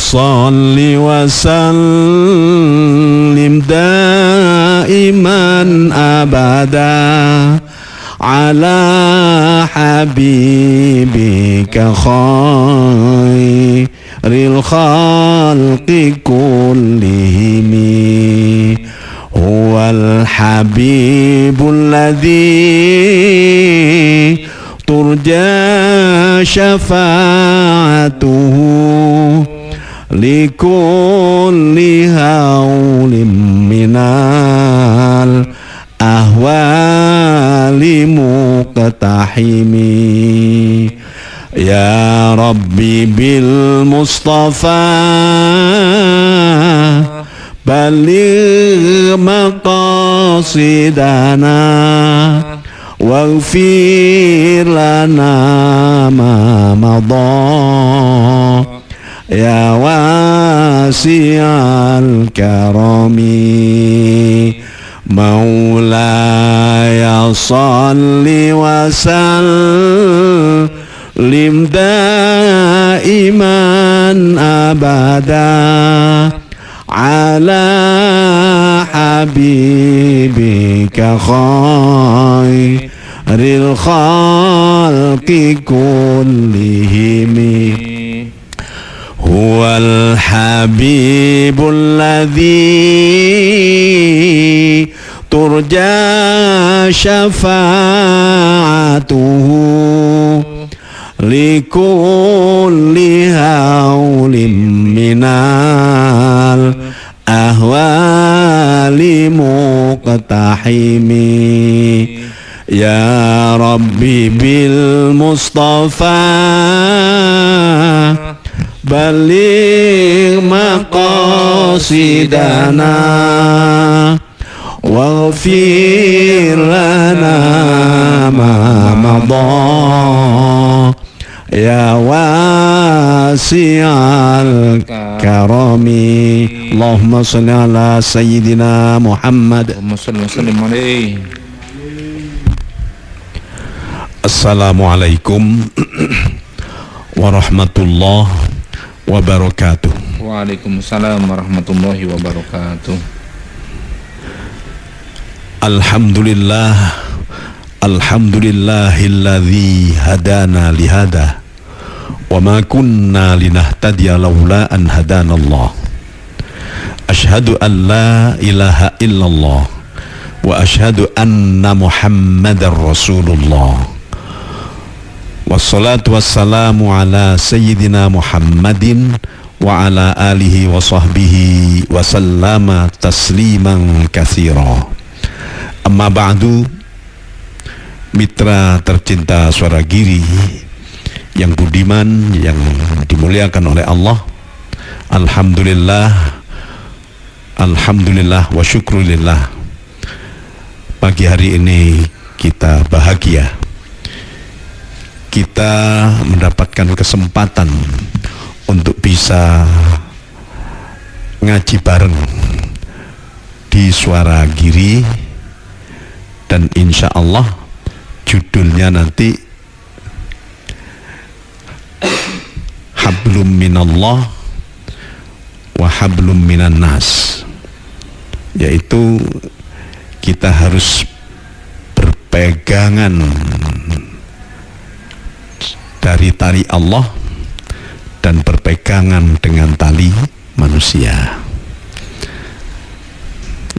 salli wa sallim daiman abada ala habibika khairil khalqi kullihim huwal habibul ladzi turja syafa'atuhu likulli haulim minal ahwali muqtahimi ya rabbi bil mustafa baligh maqasidana waghfir lana ma madha ya wasi'al karami maulaya salli wa sallim daiman abada ala habibika khairil khalqi kullihim huwal habibul ladzi turja syafa'atuhu likulli haulim minal ahwali muqtahimi ya rabbi bil mustafa baligh maqasidana waghfir lana ma madha ya wasi'al karami Allahumma salli ala sayyidina Muhammad. Assalamualaikum warahmatullahi wabarakatuh. Waalaikumsalam warahmatullahi wabarakatuh. Alhamdulillah, alhamdulillahilladzi hadana lihada wa ma kunna linahtadiya laula an hadanallah. Asyhadu an la ilaha illallah wa asyhadu anna Muhammadar Rasulullah. Wassalatu wassalamu ala sayyidina Muhammadin wa ala alihi wa sahbihi wa sallama tasliman katsira. Amma ba'du, mitra tercinta Suara Giri yang budiman, yang dimuliakan oleh Allah. Alhamdulillah, alhamdulillah wa syukrulillah. Pagi hari ini kita bahagia, kita mendapatkan kesempatan untuk bisa ngaji bareng di Suara Giri, dan insya Allah judulnya nanti Hablum minallah wa hablum minan nas, yaitu kita harus berpegangan dari tali Allah dan berpegangan dengan tali manusia.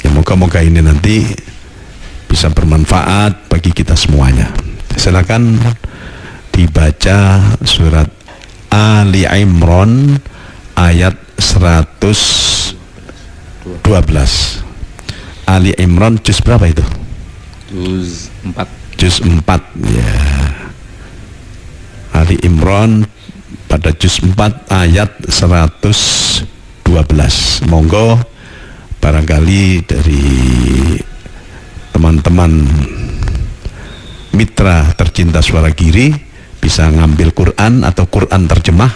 Ya, moga-moga ini nanti bisa bermanfaat bagi kita semuanya. Silakan dibaca surat Ali Imran ayat 112. Ali Imran juz berapa itu? Juz 4. Juz 4 ya. Ali Imran pada juz 4 ayat 112. Monggo barangkali dari teman-teman mitra tercinta Suara Giri bisa ngambil Quran atau Quran terjemah,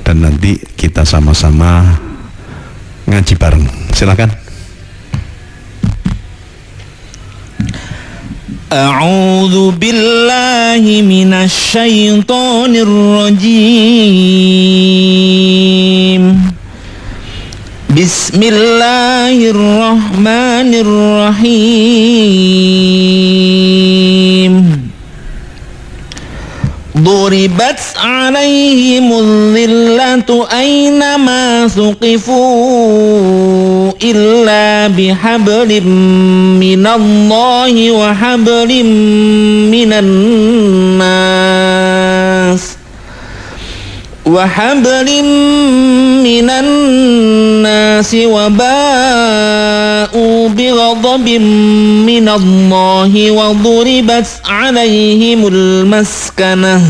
dan nanti kita sama-sama ngaji bareng. Silakan. A'udzu billahi minasy syaithanir rajim. Bismillahirrahmanirrahim. Duribat 'alaihimul dhillatu aynama thuqifu illa bihablim minallahi wa hablim minan nas wa ba'u bighadabin minallahi wa duribat 'alaihimul maskanah.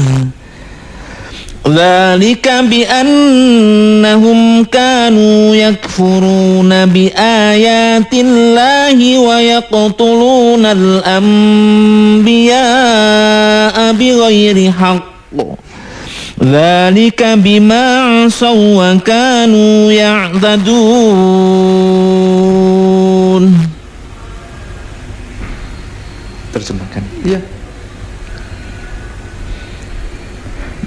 Dzalika biannahum kanu yakfuruna biayatillahi wa yaqtulunal anbiya'a bighairi haqq. Dzalika bima 'asaw wa kanu ya'tadun. Terjemahkan. Iya.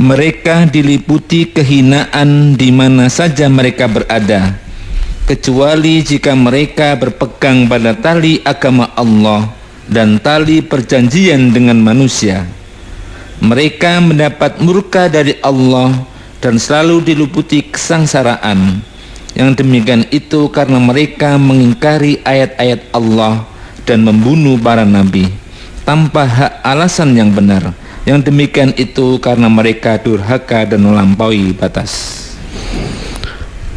Mereka diliputi kehinaan di mana saja mereka berada, kecuali jika mereka berpegang pada tali agama Allah dan tali perjanjian dengan manusia. Mereka mendapat murka dari Allah dan selalu diliputi kesengsaraan. Yang demikian itu karena mereka mengingkari ayat-ayat Allah dan membunuh para nabi tanpa hak alasan yang benar. Yang demikian itu karena mereka durhaka dan melampaui batas.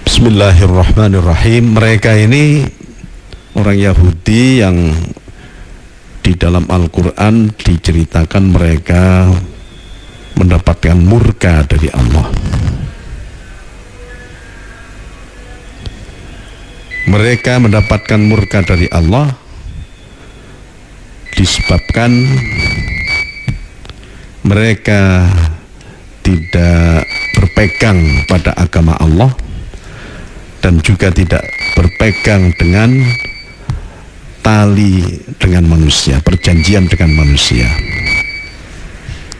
Bismillahirrahmanirrahim. Mereka ini orang Yahudi yang di dalam Al-Quran diceritakan mereka mendapatkan murka dari Allah. Mereka mendapatkan murka dari Allah disebabkan mereka tidak berpegang pada agama Allah dan juga tidak berpegang dengan tali dengan manusia, perjanjian dengan manusia.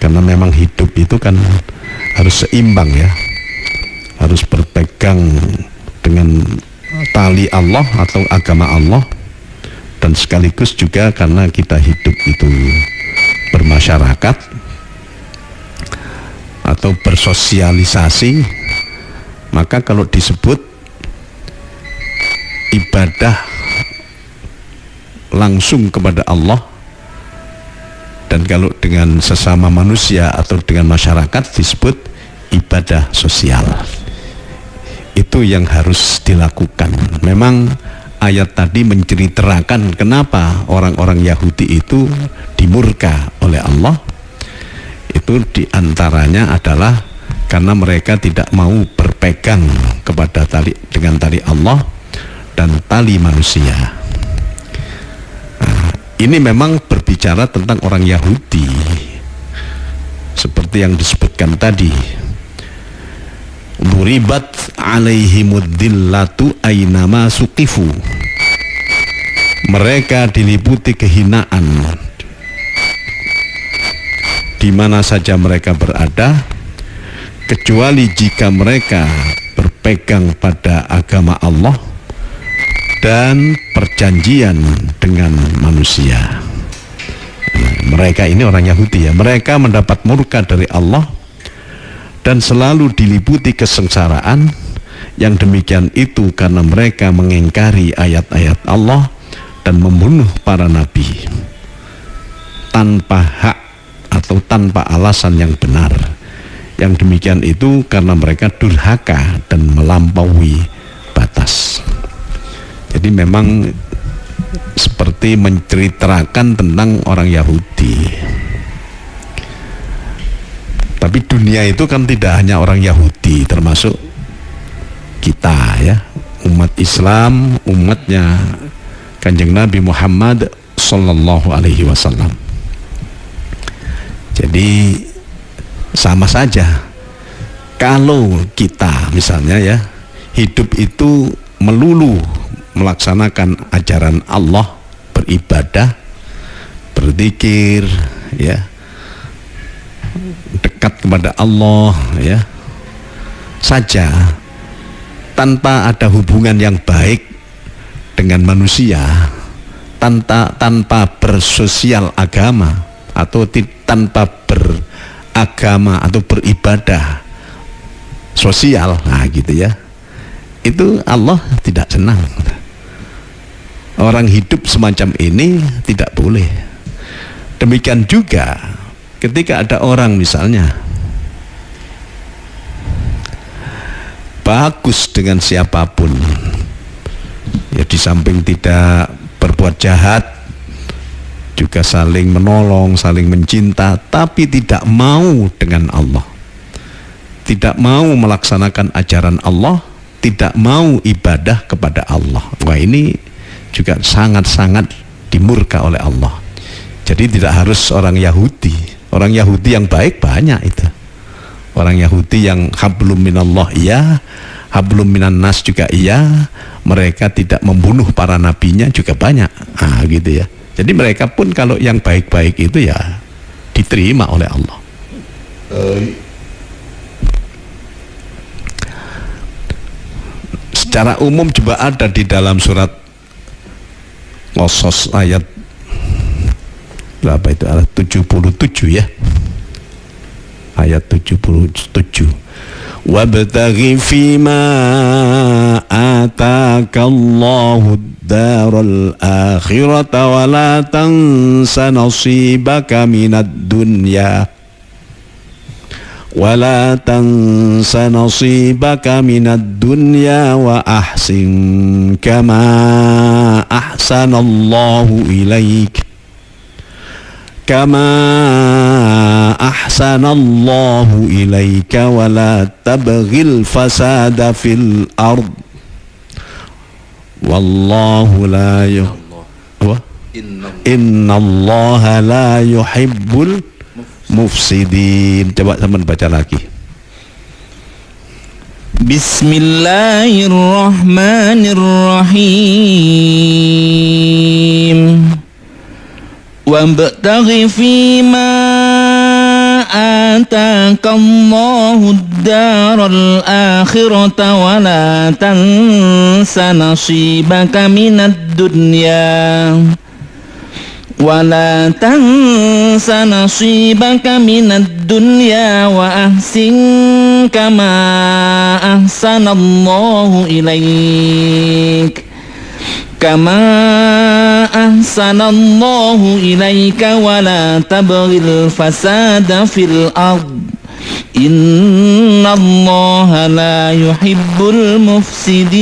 Karena memang hidup itu kan harus seimbang ya, harus berpegang dengan tali Allah atau agama Allah, dan sekaligus juga karena kita hidup itu bermasyarakat atau bersosialisasi, maka kalau disebut ibadah langsung kepada Allah dan kalau dengan sesama manusia atau dengan masyarakat disebut ibadah sosial, itu yang harus dilakukan. Memang ayat tadi menceritakan kenapa orang-orang Yahudi itu dimurka oleh Allah. Itu diantaranya adalah karena mereka tidak mau berpegang kepada tali dengan tali Allah dan tali manusia. Nah, ini memang berbicara tentang orang Yahudi seperti yang disebutkan tadi. Duribat alaihimuddillatu aynama suqifu. Mereka diliputi kehinaan di mana saja mereka berada, kecuali jika mereka berpegang pada agama Allah dan perjanjian dengan manusia. Mereka ini orang Yahudi ya, mereka mendapat murka dari Allah dan selalu diliputi kesengsaraan. Yang demikian itu karena mereka mengingkari ayat-ayat Allah dan membunuh para nabi tanpa hak atau tanpa alasan yang benar. Yang demikian itu karena mereka durhaka dan melampaui batas. Jadi memang seperti menceritakan tentang orang Yahudi. Tapi dunia itu kan tidak hanya orang Yahudi, termasuk kita ya, umat Islam, umatnya Kanjeng Nabi Muhammad sallallahu alaihi wasallam. Jadi sama saja kalau kita misalnya ya hidup itu melulu melaksanakan ajaran Allah, beribadah, berzikir, ya, dekat kepada Allah, ya, saja tanpa ada hubungan yang baik dengan manusia, tanpa bersosial agama atau tanpa beragama atau beribadah sosial, nah gitu ya, itu Allah tidak senang. Orang hidup semacam ini tidak boleh. Demikian juga ketika ada orang misalnya bagus dengan siapapun, ya, di samping tidak berbuat jahat, juga saling menolong, saling mencinta, tapi tidak mau dengan Allah, tidak mau melaksanakan ajaran Allah, tidak mau ibadah kepada Allah. Wah, ini juga sangat-sangat dimurka oleh Allah. Jadi tidak harus orang Yahudi. Orang Yahudi yang baik banyak itu. Orang Yahudi yang hablum minallah iya, hablum minan nas juga iya. Mereka tidak membunuh para nabinya juga banyak. Ah, gitu ya. Jadi mereka pun kalau yang baik-baik itu ya diterima oleh Allah. Secara umum juga ada di dalam surat Qasas ayat berapa itu, ayat 77 ya, ayat 77. Wabtaghi fima atakallahu daral akhirata wa la tansa nasibaka minad dunya wala tansa nasibaka minad dunya wa ahsin kama ahsanallahu ilaik kama ahsanallahu ilaika wa la tabghil fasada fil ard wallahu la innallaha la yuhibbul mufsidin. Coba teman baca lagi. Bismillahirrahmanirrahim. Wabtaghi fima atakallahu daral akhirata wa la tansa nasibaka minad dunya ولا تنس نصيبك من الدنيا وأحسن كما أحسن الله إليك ولا تبغي الفساد في الأرض إن الله لا يحب المفسدين.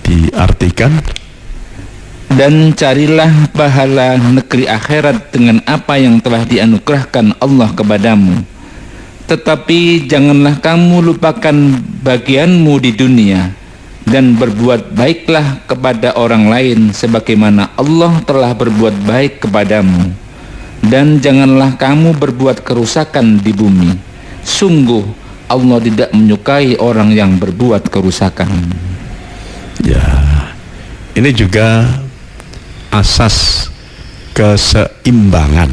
Diartikan, dan carilah pahala negeri akhirat dengan apa yang telah dianugerahkan Allah kepadamu. Tetapi janganlah kamu lupakan bagianmu di dunia, dan berbuat baiklah kepada orang lain sebagaimana Allah telah berbuat baik kepadamu. Dan janganlah kamu berbuat kerusakan di bumi. Sungguh Allah tidak menyukai orang yang berbuat kerusakan. Ya, ini juga asas keseimbangan,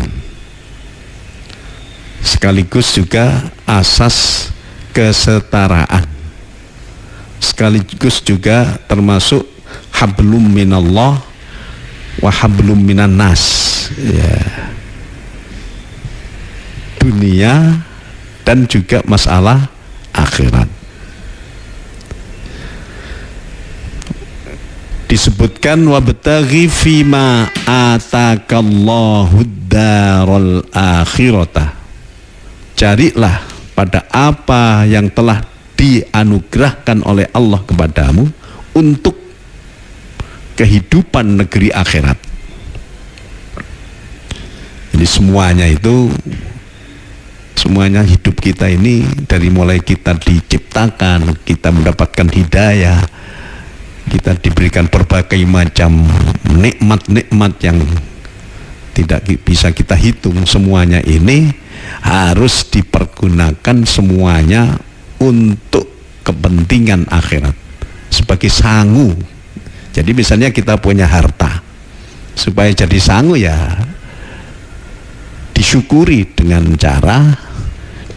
sekaligus juga asas kesetaraan, sekaligus juga termasuk hablum minallah wa hablum minan nas, ya, dunia dan juga masalah akhirat. Disebutkan wabtaghi fima atakallahu daral akhirata, carilah pada apa yang telah dianugerahkan oleh Allah kepadamu untuk kehidupan negeri akhirat. Jadi semuanya hidup kita ini, dari mulai kita diciptakan, kita mendapatkan hidayah, kita diberikan berbagai macam nikmat-nikmat yang tidak bisa kita hitung, semuanya ini harus dipergunakan semuanya untuk kepentingan akhirat sebagai sangu. Jadi misalnya kita punya harta, supaya jadi sangu ya disyukuri dengan cara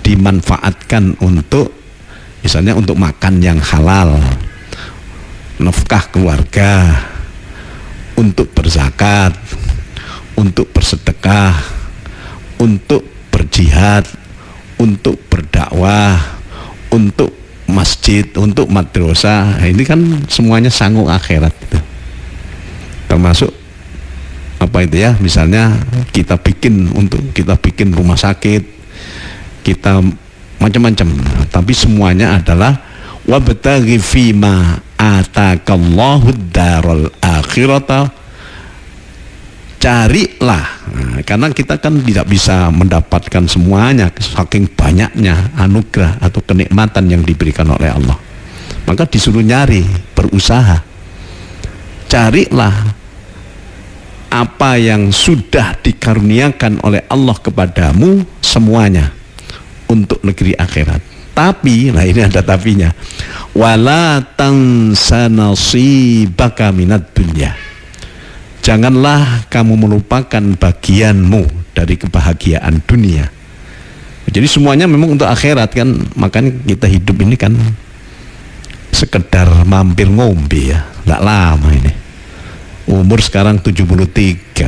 dimanfaatkan untuk misalnya untuk makan yang halal, nafkah keluarga, untuk berzakat, untuk bersedekah, untuk berjihad, untuk berdakwah, untuk masjid, untuk madrasah. Ini kan semuanya sangu akhirat gitu. Termasuk apa itu ya, misalnya kita bikin rumah sakit, kita macam-macam, tapi semuanya adalah wabtaghi fima atakallahu daral akhirata, carilah. Karena kita kan tidak bisa mendapatkan semuanya saking banyaknya anugerah atau kenikmatan yang diberikan oleh Allah, maka disuruh nyari, berusaha, carilah apa yang sudah dikaruniakan oleh Allah kepadamu semuanya untuk negeri akhirat. Tapi, nah ini ada tapinya, wala tansa nasibaka minad dunya, janganlah kamu melupakan bagianmu dari kebahagiaan dunia. Jadi semuanya memang untuk akhirat kan, makanya kita hidup ini kan sekedar mampir ngombe ya, tidak lama ini. Umur sekarang 73,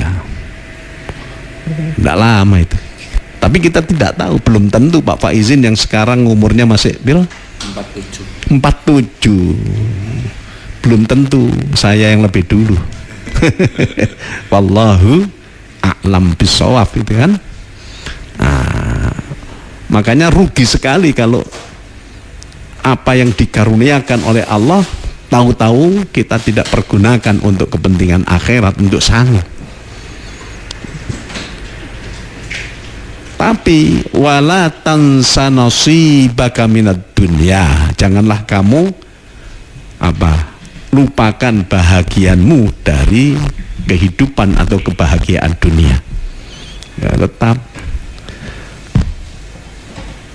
tidak lama itu. Tapi kita tidak tahu, belum tentu Pak Faizin yang sekarang umurnya masih 47. Belum tentu, saya yang lebih dulu. Wallahu a'lam bishawab itu kan. Nah, makanya rugi sekali kalau apa yang dikaruniakan oleh Allah tahu-tahu kita tidak pergunakan untuk kepentingan akhirat, untuk sangu. Tapi wala tansa nasibaka minad dunya, janganlah kamu lupakan bahagianmu dari kehidupan atau kebahagiaan dunia. Ya, tetap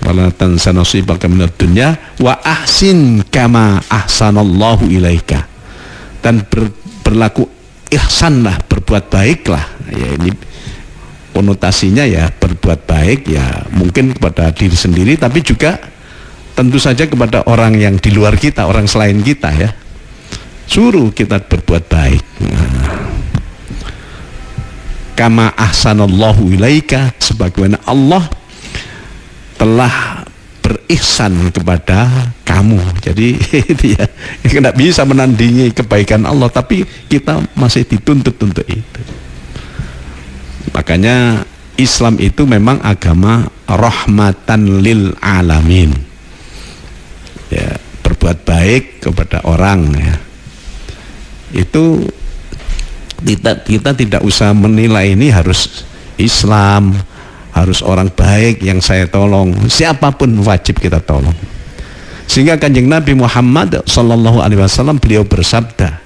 wala tansa nasibaka minad dunya wa ahsin kama ahsanallahu ilaika, dan berlaku ihsanlah, berbuat baiklah. Ya, ini konotasinya ya, berbuat baik ya mungkin kepada diri sendiri, tapi juga tentu saja kepada orang yang di luar kita, orang selain kita ya. Suruh kita berbuat baik. Kama ahsanallahu ilaika, sebagaimana Allah telah berihsan kepada kamu. Jadi itu ya, tidak bisa menandingi kebaikan Allah, tapi kita masih dituntut untuk itu. Makanya Islam itu memang agama rahmatan lil alamin. Ya, berbuat baik kepada orang ya. Itu kita tidak usah menilai ini harus Islam, harus orang baik yang saya tolong. Siapapun wajib kita tolong. Sehingga Kanjeng Nabi Muhammad sallallahu alaihi wasallam beliau bersabda,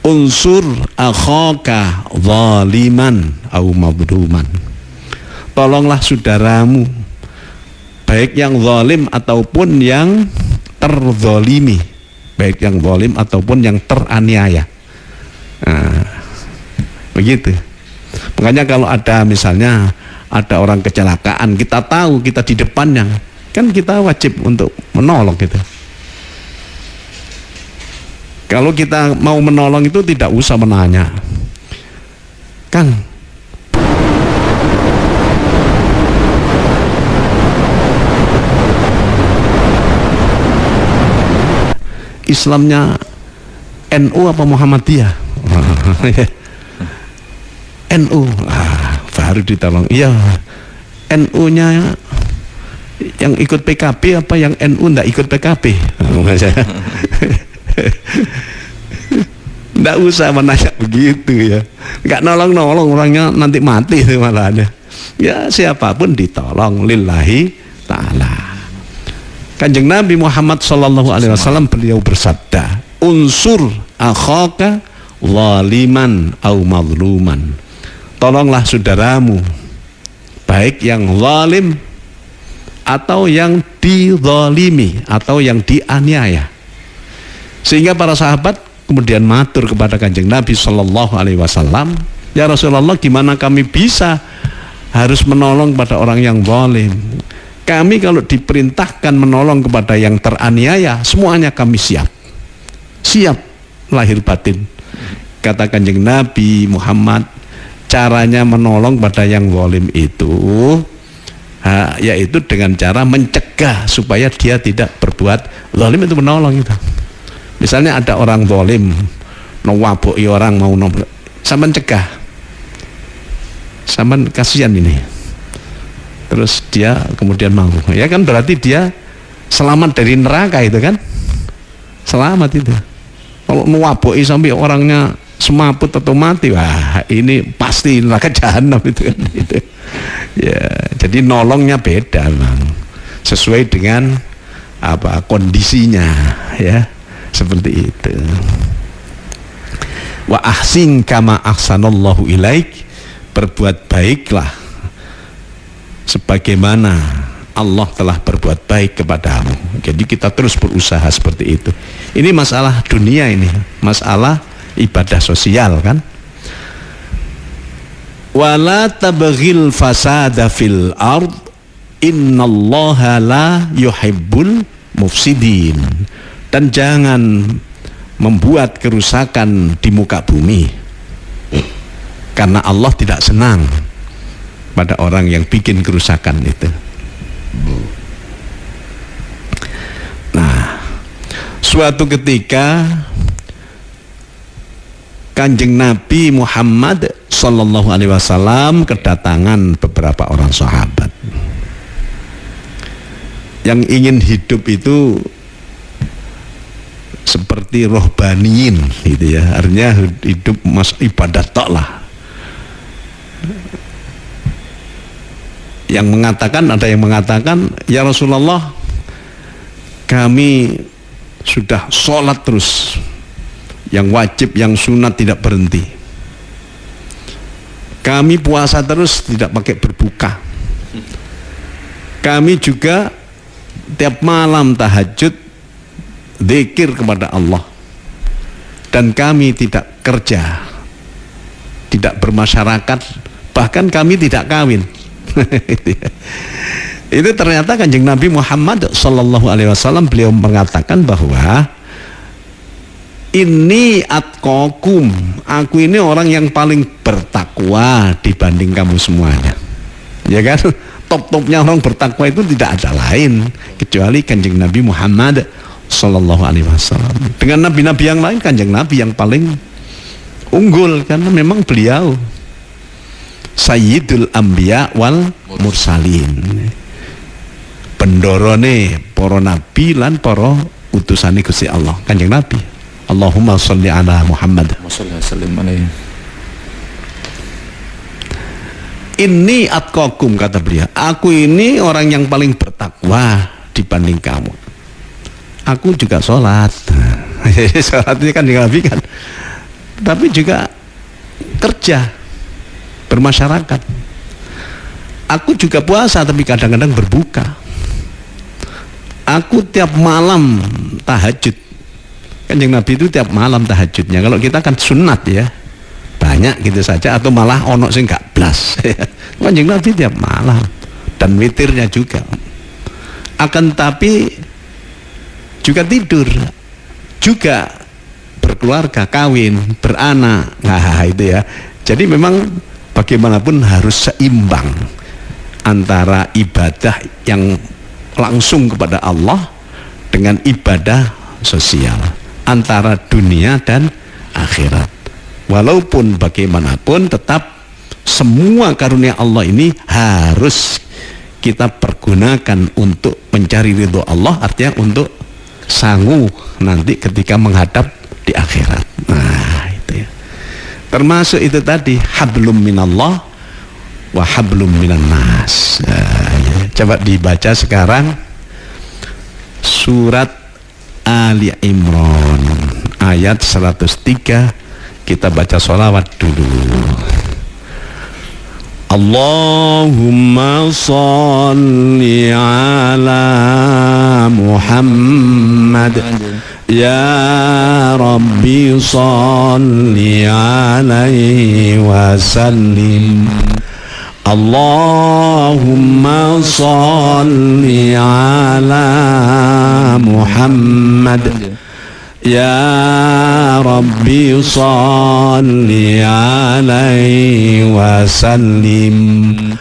unsur akhaka zaliman au madluman, tolonglah saudaramu baik yang zalim ataupun yang terzalimi, baik yang zalim ataupun yang teraniaya. Nah, begitu. Makanya kalau ada misalnya ada orang kecelakaan, kita tahu kita di depannya, kan kita wajib untuk menolong gitu. Kalau kita mau menolong itu tidak usah menanya, Kang, Islamnya NU apa Muhammadiyah? NU, baru ditolong. Iya, NU-nya yang ikut PKB apa yang NU ndak ikut PKB? Nggak usah menanya begitu ya, nggak nolong orangnya nanti mati itu malahnya. Ya siapapun ditolong lillahi ta'ala. Kanjeng Nabi Muhammad sallallahu alaihi wasallam beliau bersabda, unsur akhaka zaliman au mazluman, tolonglah saudaramu baik yang zalim atau yang dizalimi atau yang dianiaya. Sehingga para sahabat kemudian matur kepada Kanjeng Nabi Shallallahu Alaihi Wasallam, ya Rasulullah, gimana kami bisa harus menolong pada orang yang zalim? Kami kalau diperintahkan menolong kepada yang teraniaya, semuanya kami siap lahir batin. Kata Kanjeng Nabi Muhammad, caranya menolong pada yang zalim itu yaitu dengan cara mencegah supaya dia tidak berbuat zalim. Itu menolong itu. Misalnya ada orang zalim nawaboi orang mau sampean cegah, sampean kasihan ini, terus dia kemudian mau, ya kan berarti dia selamat dari neraka, itu kan selamat itu. Kalau nawaboi sampai orangnya semaput atau mati, wah ini pasti neraka jahanam itu kan. Itu ya, jadi nolongnya beda Bang, sesuai dengan apa kondisinya, ya seperti itu. Wa ahsin kama ahsanallahu ilaik, berbuat baiklah sebagaimana Allah telah berbuat baik kepadamu. Jadi kita terus berusaha seperti itu. Ini masalah dunia, ini masalah ibadah sosial kan. Wala tabghil fasada fil ard innallaha la yuhibbul mufsidin. Dan jangan membuat kerusakan di muka bumi, karena Allah tidak senang pada orang yang bikin kerusakan itu. Nah, suatu ketika Kanjeng Nabi Muhammad Sallallahu Alaihi Wasallam kedatangan beberapa orang sahabat yang ingin hidup itu seperti rohbaniin gitu ya, artinya hidup ibadah tok lah. Yang mengatakan, ada yang mengatakan, ya Rasulullah, kami sudah sholat terus, yang wajib yang sunat tidak berhenti, kami puasa terus tidak pakai berbuka, kami juga tiap malam tahajud zikir kepada Allah, dan kami tidak kerja, tidak bermasyarakat, bahkan kami tidak kawin. Itu ternyata Kanjeng Nabi Muhammad Sallallahu Alaihi Wasallam, beliau mengatakan bahwa ini atqakum, aku ini orang yang paling bertakwa dibanding kamu semuanya, ya kan? Top-topnya orang bertakwa itu tidak ada lain kecuali Kanjeng Nabi Muhammad Sallallahu Alaihi Wasallam. Dengan nabi-nabi yang lain, Kanjeng Nabi yang paling unggul karena memang beliau Sayyidul Anbiya wal Mursalin, bendorone para nabi lan para utusane Gusti Allah, Kanjeng Nabi. Allahumma sholli ala Muhammad. Ini atqakum, kata beliau, aku ini orang yang paling bertakwa dibanding kamu. Aku juga sholat. Sholat ini kan Nabi kan, tapi juga kerja, bermasyarakat. Aku juga puasa, tapi kadang-kadang berbuka. Aku tiap malam tahajud. Kanjeng Nabi itu tiap malam tahajudnya. Kalau kita kan sunat ya, banyak gitu saja, atau malah ono sing gak blas. Kanjeng Nabi tiap malam, dan witirnya juga. Akan tapi juga tidur, juga berkeluarga, kawin, beranak. Nah itu ya. Jadi memang bagaimanapun harus seimbang antara ibadah yang langsung kepada Allah dengan ibadah sosial, antara dunia dan akhirat. Walaupun bagaimanapun tetap semua karunia Allah ini harus kita pergunakan untuk mencari ridho Allah, artinya untuk sanggup nanti ketika menghadap di akhirat. Nah itu ya, termasuk itu tadi hablum minallah wa hablum minan nas. Nah, ya. Coba dibaca sekarang surat Ali Imran ayat 103. Kita baca sholawat dulu. Allahumma salli ala Muhammad Ya Rabbi salli alaihi wasallim. Allahumma salli ala Muhammad. Ya Rabbi salli alaihi wasallim.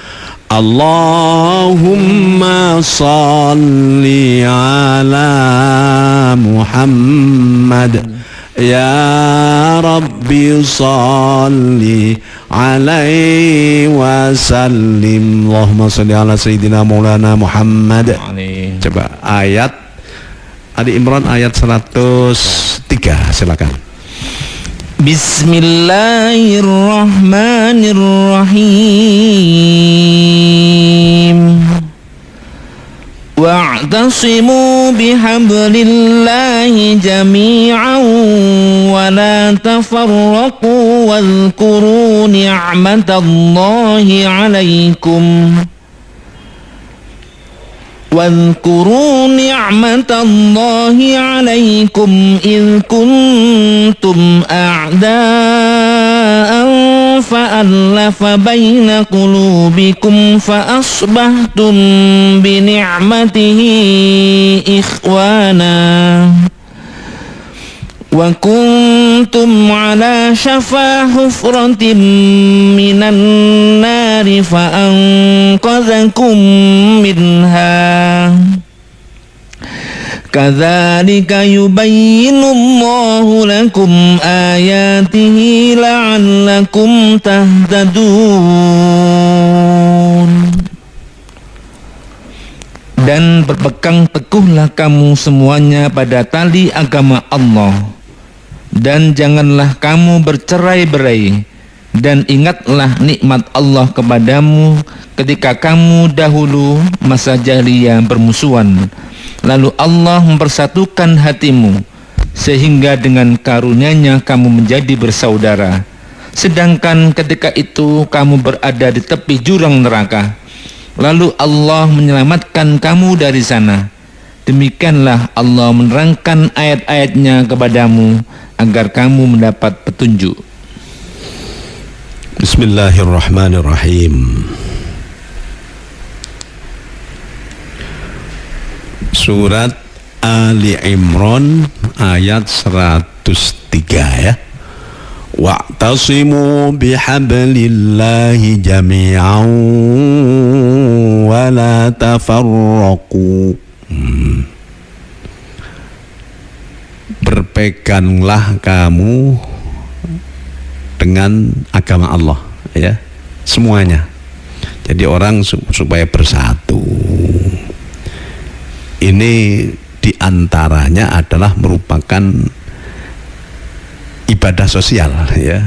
Allahumma salli ala Muhammad. Ya Rabbi salli alaihi wasallim. Allahumma salli ala Sayyidina Maulana Muhammad. Coba ayat Ali Imran ayat 103, silakan. Bismillahirrahmanirrahim. Wa'tasimu bihablillahi jami'an wa la tafarraqu wadhkuru ni'matallahi 'alaikum واذكروا نعمة الله عليكم إذ كنتم أعداء فألف بين قلوبكم فأصبحتم بنعمته إخوانا وكنتم على شفا حفرة من النار فأنقذكم منها كذلك يبين الله لكم آياته لعلكم تهتدون. Dan berpegang teguhlah kamu semuanya pada tali agama Allah, dan janganlah kamu bercerai-berai, dan ingatlah nikmat Allah kepadamu ketika kamu dahulu masa jahiliyah bermusuhan, lalu Allah mempersatukan hatimu sehingga dengan karunia-Nya kamu menjadi bersaudara, sedangkan ketika itu kamu berada di tepi jurang neraka, lalu Allah menyelamatkan kamu dari sana. Demikianlah Allah menerangkan ayat-ayat-Nya kepadamu agar kamu mendapat petunjuk. Bismillahirrahmanirrahim. Surat Ali Imran ayat 103 ya. Wa'tasimu bihablillahi jami'an wa la tafarraqu. Berpeganglah kamu dengan agama Allah ya, semuanya. Jadi orang supaya bersatu. Ini diantaranya adalah merupakan ibadah sosial ya.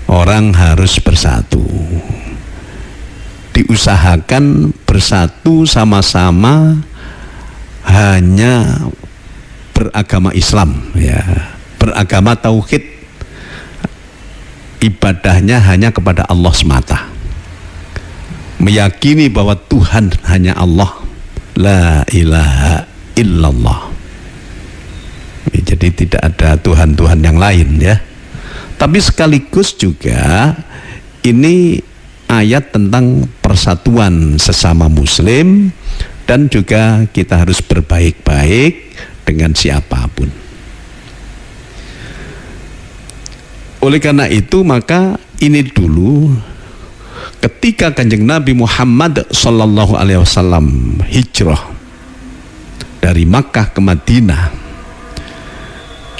Orang harus bersatu, diusahakan bersatu sama-sama hanya beragama Islam ya, beragama tauhid, ibadahnya hanya kepada Allah semata, meyakini bahwa Tuhan hanya Allah, la ilaha illallah. Jadi tidak ada Tuhan-Tuhan yang lain ya. Tapi sekaligus juga ini ayat tentang persatuan sesama muslim, dan juga kita harus berbaik-baik dengan siapapun. Oleh karena itu maka ini dulu ketika Kanjeng Nabi Muhammad sallallahu alaihi wasallam hijrah dari Makkah ke Madinah,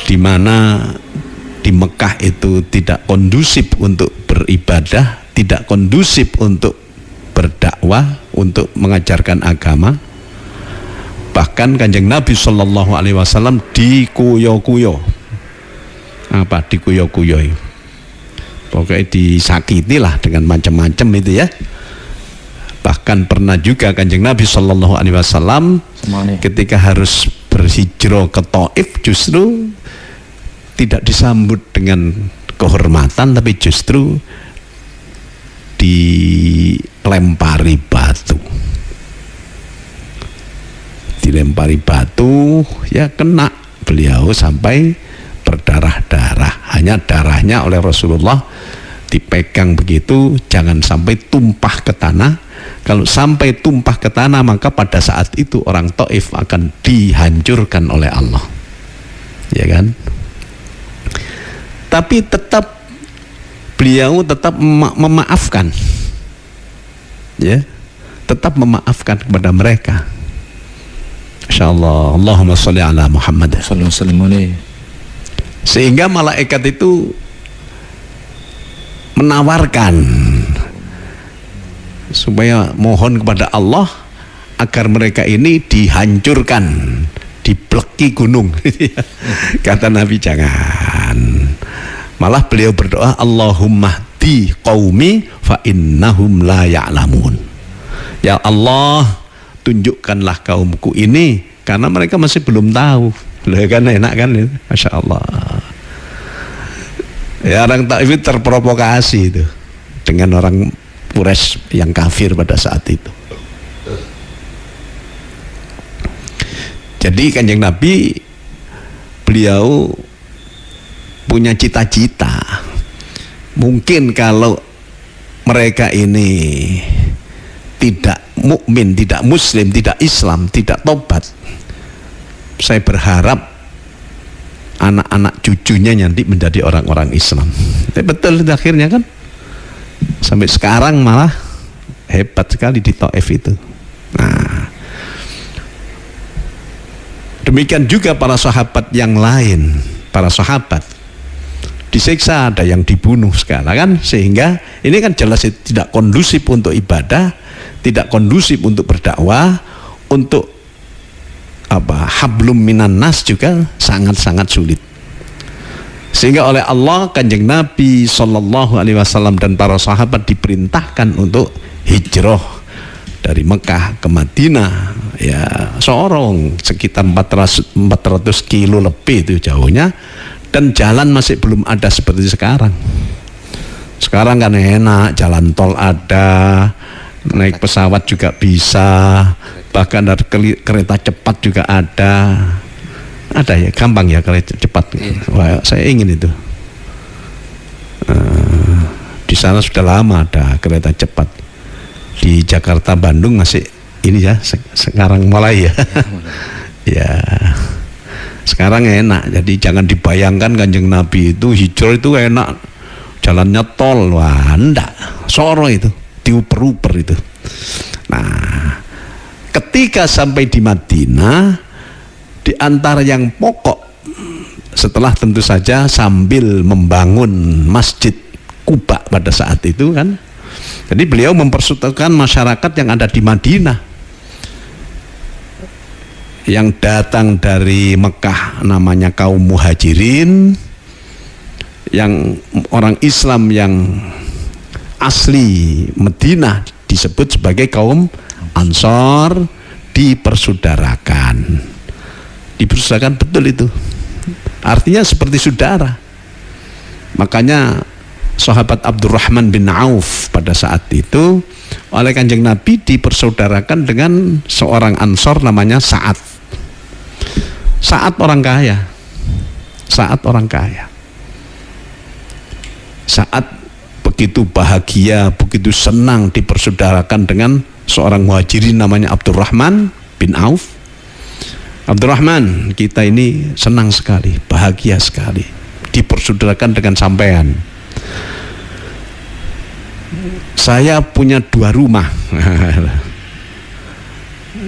di mana di Mekah itu tidak kondusif untuk beribadah, tidak kondusif untuk berdakwah, untuk mengajarkan agama. Bahkan Kanjeng Nabi sallallahu alaihi wasallam dikuyo-kuyo. Apa dikuyo-kuyo? Pokoknya disakiti lah dengan macam-macam itu ya. Bahkan pernah juga Kanjeng Nabi sallallahu alaihi wasallam ketika harus berhijrah ke Taif justru tidak disambut dengan kehormatan, tapi justru dilempari batu. Dilempari batu ya, kena beliau sampai berdarah-darah. Hanya darahnya oleh Rasulullah dipegang begitu, jangan sampai tumpah ke tanah. Kalau sampai tumpah ke tanah, maka pada saat itu orang Taif akan dihancurkan oleh Allah, ya kan? Tapi tetap beliau tetap memaafkan, ya, tetap memaafkan kepada mereka. Insyaallah, Allahumma sholli ala Muhammad. Sehingga malaikat itu menawarkan supaya mohon kepada Allah agar mereka ini dihancurkan, dipleki gunung. Kata Nabi, jangan. Malah beliau berdoa, Allahumma hdi qaumi fa innahum la ya'lamun. Ya Allah, tunjukkanlah kaumku ini karena mereka masih belum tahu. Loh, kan enak kan itu? Masya Allah. Ya, orang Taif itu terprovokasi itu dengan orang Quraisy yang kafir pada saat itu. Jadi Kanjeng Nabi, beliau punya cita-cita. Mungkin kalau mereka ini tidak mukmin, tidak muslim, tidak Islam, tidak tobat, saya berharap anak-anak cucunya nanti menjadi orang-orang Islam. Tapi betul akhirnya kan, sampai sekarang malah hebat sekali di Taif itu. Nah, demikian juga para sahabat yang lain, para sahabat disiksa, ada yang dibunuh sekarang kan, sehingga ini kan jelas tidak kondusif untuk ibadah, tidak kondusif untuk berdakwah, untuk hablum minan nas juga sangat-sangat sulit. Sehingga oleh Allah, Kanjeng Nabi Sallallahu Alaihi Wasallam dan para sahabat diperintahkan untuk hijrah dari Mekah ke Madinah, ya sorong sekitar 400 kilo lebih itu jauhnya, dan jalan masih belum ada seperti sekarang. Sekarang kan enak, jalan tol ada, naik pesawat juga bisa, bahkan ada kereta cepat juga ada ya, gampang ya kereta cepat. Wah, saya ingin itu. Di sana sudah lama ada kereta cepat. Di Jakarta Bandung masih ini ya, sekarang mulai ya. Ya, sekarang enak. Jadi jangan dibayangkan Kanjeng Nabi itu hijrah itu enak, jalannya tol, wah enggak, soro itu, diuper-uper itu. Nah, ketika sampai di Madinah, di antara yang pokok setelah tentu saja sambil membangun Masjid Quba pada saat itu kan, jadi beliau mempersatukan masyarakat yang ada di Madinah, yang datang dari Mekah namanya kaum muhajirin, yang orang Islam yang asli Madinah disebut sebagai kaum Ansor, dipersaudarakan betul itu, artinya seperti saudara. Makanya sahabat Abdurrahman bin Auf pada saat itu oleh Kanjeng Nabi dipersaudarakan dengan seorang Ansor namanya Sa'ad orang kaya. Sa'ad begitu bahagia, begitu senang dipersaudarakan dengan seorang muhajirin namanya Abdurrahman bin Auf. Abdurrahman, kita ini senang sekali, bahagia sekali dipersaudarakan dengan sampean. Saya punya 2 rumah.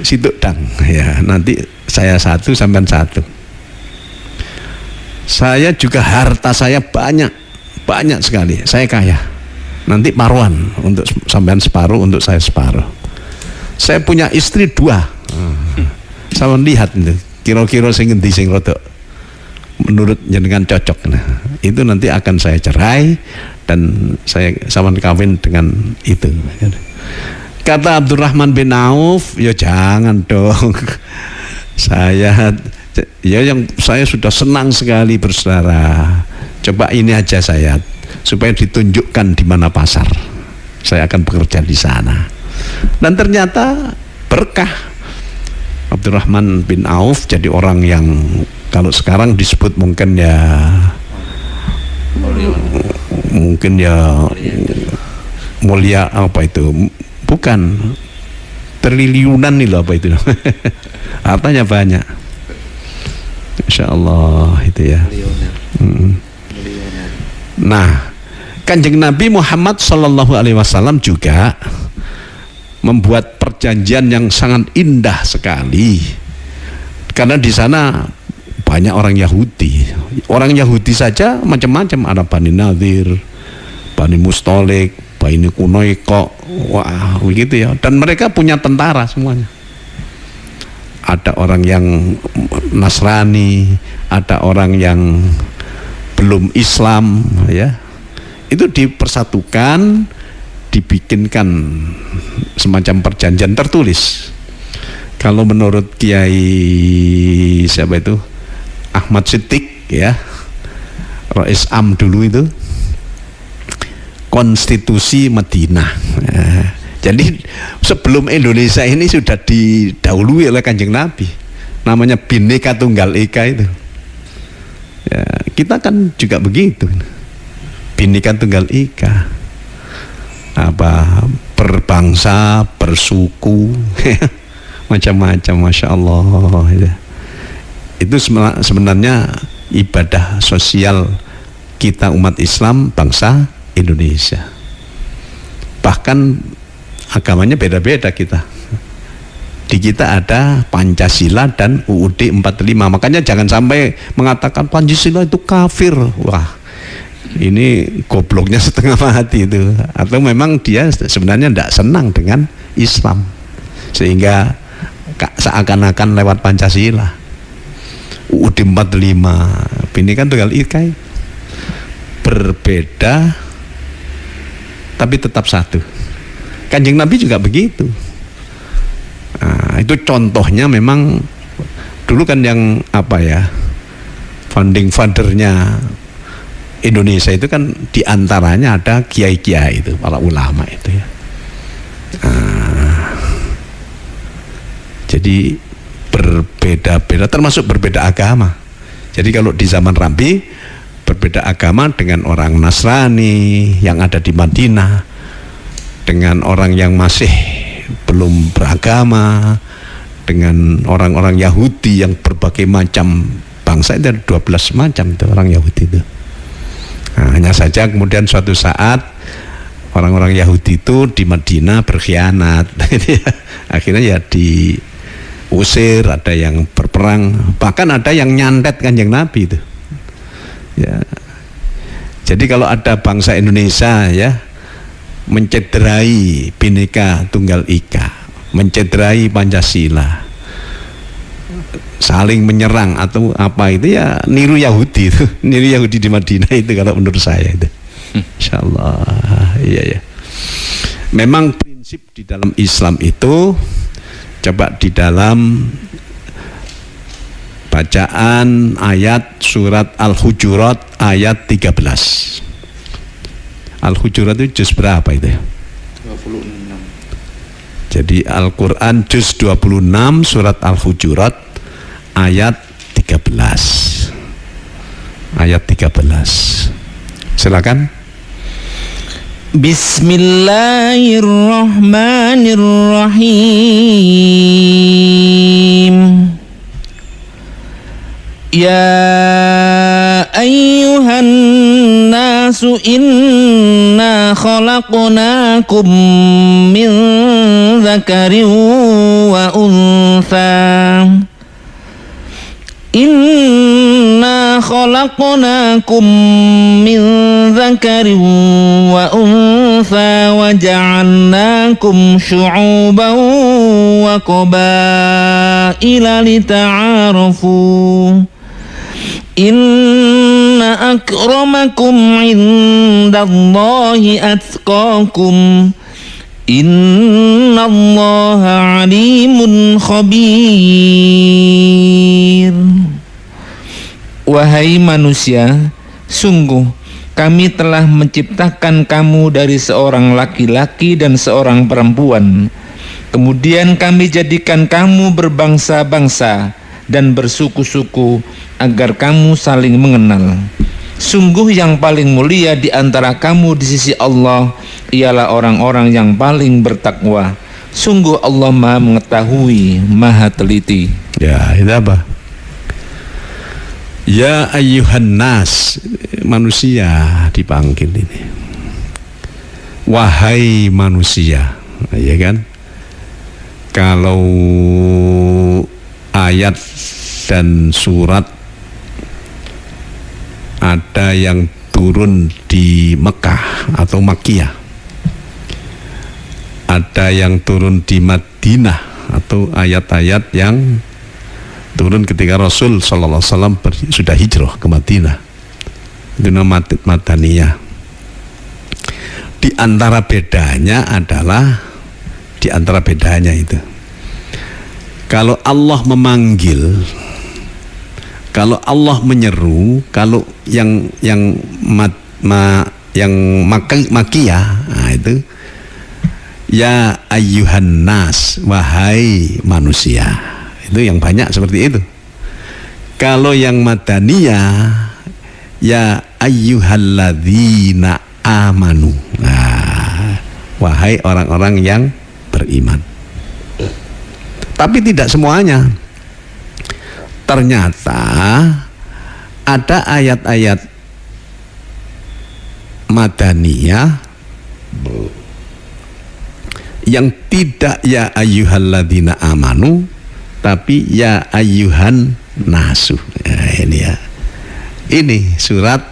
Situ dang ya, nanti saya 1, sampean 1. Saya juga harta saya banyak sekali, saya kaya. Nanti paruan, untuk sampean separuh, untuk saya separuh. Saya punya istri 2. Sama lihat itu, kira-kira sing endi sing rodok menurut jenengan cocok. Nah, itu nanti akan saya cerai dan saya sama kawin dengan itu. Kata Abdurrahman bin Auf, ya jangan dong. Saya sudah senang sekali bersaudara. Coba ini aja saya, supaya ditunjukkan di mana pasar. Saya akan bekerja di sana. Dan ternyata berkah. Abdurrahman bin Auf jadi orang yang Kalau sekarang disebut mungkin ya mulia apa itu, bukan triliunan nih loh, apa itu hartanya banyak, Insya Allah itu ya. Nah, Kanjeng Nabi Muhammad Sallallahu Alaihi Wasallam juga membuat perjanjian yang sangat indah sekali, karena di sana banyak orang Yahudi. Orang Yahudi saja macam-macam, ada Bani Nadir, Bani Mustolik, Bani Kunoiko, wah begitu ya. Dan mereka punya tentara semuanya. Ada orang yang Nasrani, ada orang yang belum Islam, ya. Itu dipersatukan, dibikinkan semacam perjanjian tertulis. Kalau menurut Kiai siapa itu, Ahmad Siddiq ya, Rais Am dulu itu, konstitusi Madinah. Jadi sebelum Indonesia ini sudah didahului oleh Kanjeng Nabi, namanya Bhinneka Tunggal Ika itu. Ya, kita kan juga begitu, Bhinneka Tunggal Ika, apa, berbangsa, bersuku, macam-macam, Masya Allah. Itu sebenarnya ibadah sosial kita umat Islam bangsa Indonesia. Bahkan agamanya beda-beda kita. Di kita ada Pancasila dan UUD 45. Makanya jangan sampai mengatakan Pancasila itu kafir. Wah, ini gobloknya setengah mati itu. Atau memang dia sebenarnya tidak senang dengan Islam, sehingga seakan-akan lewat Pancasila. UUD 45, Bhinneka Tunggal Ika, berbeda tapi tetap satu. Kanjeng Nabi juga begitu. Nah, itu contohnya memang dulu kan yang apa ya, founding fathernya Indonesia itu kan diantaranya ada kiai-kiai itu, para ulama itu ya. Jadi berbeda-beda, termasuk berbeda agama. Jadi kalau di zaman Rabi berbeda agama dengan orang Nasrani yang ada di Madinah, dengan orang yang masih belum beragama, dengan orang-orang Yahudi yang berbagai macam bangsa, itu ada 12 macam itu orang Yahudi itu. Nah, hanya saja kemudian suatu saat orang-orang Yahudi itu di Madinah berkhianat, akhirnya ya diusir, ada yang berperang, bahkan ada yang nyantet Kanjeng Nabi itu. Ya. Jadi kalau ada bangsa Indonesia ya mencederai Bhinneka Tunggal Ika, mencederai Pancasila, saling menyerang atau apa, itu ya niru Yahudi itu, niru Yahudi di Madinah itu kalau menurut saya itu. Insyaallah, iya ya. Memang prinsip di dalam Islam itu, coba di dalam bacaan ayat surat Al-Hujurat ayat 13. Al-Hujurat itu juz berapa itu? 26. Jadi Al-Quran juz 26 surat Al-Hujurat ayat 13. Ayat 13. Silakan. Bismillahirrahmanirrahim. Ya ayyuhan nasu inna khalaqnakum min dzakarin wa untha. Inna khalaqnakum min dzakarin wa untha wa ja'alnakum syu'uban wa qabaila lita'arafu. Inna akramakum indallahi atqakum. Innallaha alimun khabir. Wahai manusia, sungguh kami telah menciptakan kamu dari seorang laki-laki dan seorang perempuan. Kemudian kami jadikan kamu berbangsa-bangsa dan bersuku-suku agar kamu saling mengenal. Sungguh yang paling mulia di antara kamu di sisi Allah ialah orang-orang yang paling bertakwa. Sungguh Allah Maha mengetahui, Maha teliti. Ya, itu apa? Ya ayyuhan nas, manusia dipanggil ini. Wahai manusia, ya kan? Kalau ayat dan surat ada yang turun di Mekah atau Makkiyah, ada yang turun di Madinah, atau ayat-ayat yang turun ketika Rasul sallallahu alaihi wasallam sudah hijrah ke Madinah, itu nama Madaniyah. Di antara bedanya itu, kalau Allah memanggil, kalau Allah menyeru, kalau yang Makkiyah, nah itu ya ayyuhan nas, wahai manusia, itu yang banyak seperti itu. Kalau yang Madaniyah ya ayyuhalladzina amanu, nah, wahai orang-orang yang beriman. Tapi tidak semuanya. Ternyata ada ayat-ayat Madaniyah yang tidak ya ayyuhalladzina amanu, tapi ya ayyuhan nasu. Nah, ini ya. Ini surat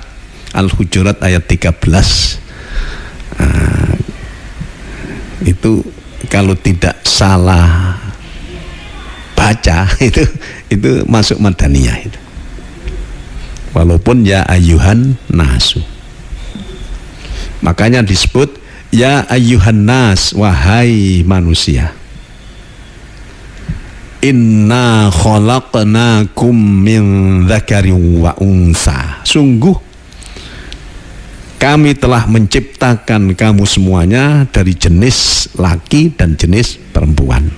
Al-Hujurat ayat 13. Itu kalau tidak salah baca itu masuk Madaniyah itu. Walaupun ya ayyuhan nasu. Makanya disebut ya ayyuhan nas, wahai manusia. Inna khalaqnakum min dzakarin wa unsa. Sungguh kami telah menciptakan kamu semuanya dari jenis laki dan jenis perempuan.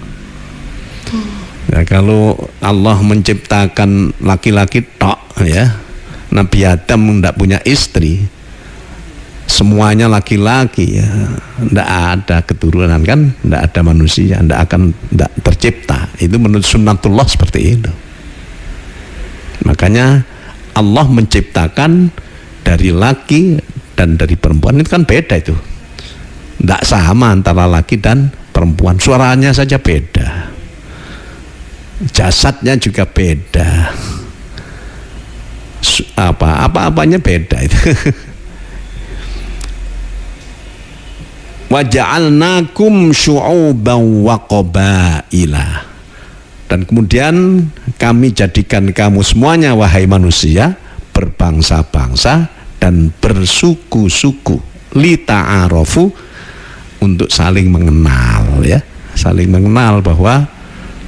Ya, kalau Allah menciptakan laki-laki tok, ya, Nabi Adam tidak punya istri, semuanya laki-laki, ya, tidak ada keturunan, kan, tidak ada manusia, tidak tercipta. Itu menurut sunnatullah seperti itu. Makanya Allah menciptakan dari laki dan dari perempuan, itu kan beda itu, tidak sama antara laki dan perempuan. Suaranya saja beda, jasadnya juga beda, apa-apanya beda itu. Wa ja'alnakum syu'uban wa qabaila, dan kemudian kami jadikan kamu semuanya, wahai manusia, berbangsa-bangsa dan bersuku-suku, li ta'arafu, untuk saling mengenal, ya, saling mengenal bahwa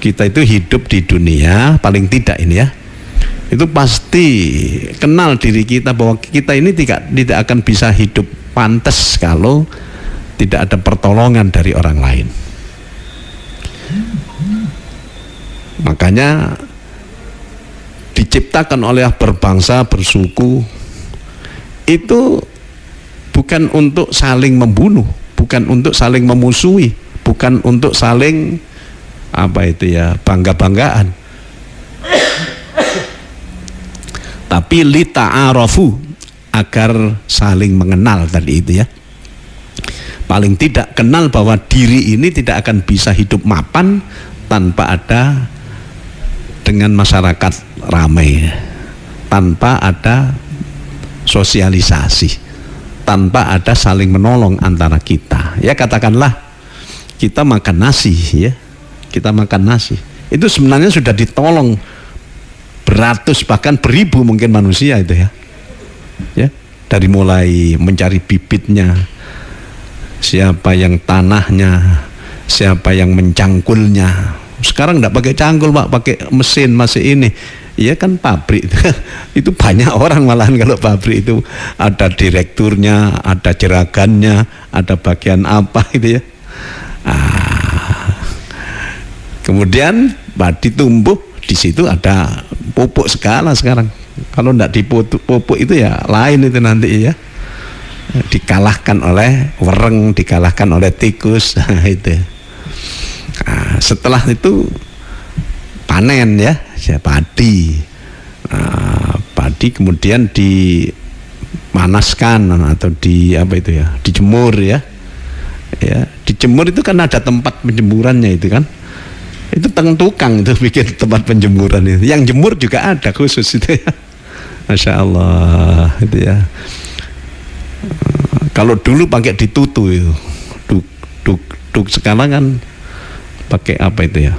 kita itu hidup di dunia, paling tidak ini, ya, itu pasti kenal diri kita bahwa kita ini tidak akan bisa hidup pantas kalau tidak ada pertolongan dari orang lain. Makanya diciptakan oleh berbangsa, bersuku, itu bukan untuk saling membunuh, bukan untuk saling memusuhi, bukan untuk saling bangga-banggaan, tapi li ta'arafu, agar saling mengenal tadi itu, ya. Paling tidak kenal bahwa diri ini tidak akan bisa hidup mapan tanpa ada dengan masyarakat ramai, tanpa ada sosialisasi, tanpa ada saling menolong antara kita. Ya, katakanlah kita makan nasi, ya, kita makan nasi, itu sebenarnya sudah ditolong beratus bahkan beribu mungkin manusia itu, ya, ya, dari mulai mencari bibitnya, siapa yang tanahnya, siapa yang mencangkulnya. Sekarang tidak pakai cangkul, Pak, pakai mesin masih ini. Iya kan, pabrik itu banyak orang malahan. Kalau pabrik itu ada direkturnya, ada jeragannya, ada bagian apa itu, ya. Kemudian padi tumbuh di situ ada pupuk segala sekarang. Kalau tidak dipupuk itu ya lain itu nanti ya, dikalahkan oleh wereng, dikalahkan oleh tikus. Itu. Nah, setelah itu panen ya padi. Padi kemudian dipanaskan atau dijemur ya, dijemur itu kan ada tempat penjemurannya itu kan, itu tukang itu bikin tempat penjemuran itu, yang jemur juga ada khusus itu ya. Masya Allah itu ya. Kalau dulu pakai ditutu itu, sekarang kan pakai apa itu ya,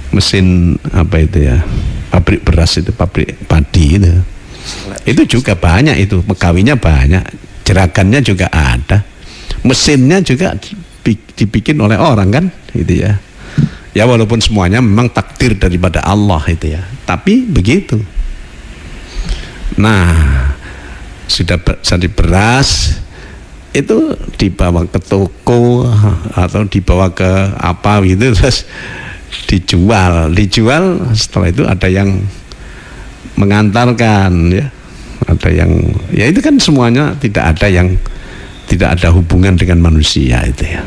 mesin apa itu ya, pabrik beras itu, pabrik padi itu juga banyak, itu pegawainya banyak, jeragannya juga ada, mesinnya juga dibikin oleh orang kan itu ya. Ya walaupun semuanya memang takdir daripada Allah itu ya, tapi begitu. Nah, sudah jadi beras itu dibawa ke toko atau dibawa ke apa gitu, terus dijual. Setelah itu ada yang mengantarkan ya, ada yang ya, itu kan semuanya tidak ada hubungan dengan manusia itu ya.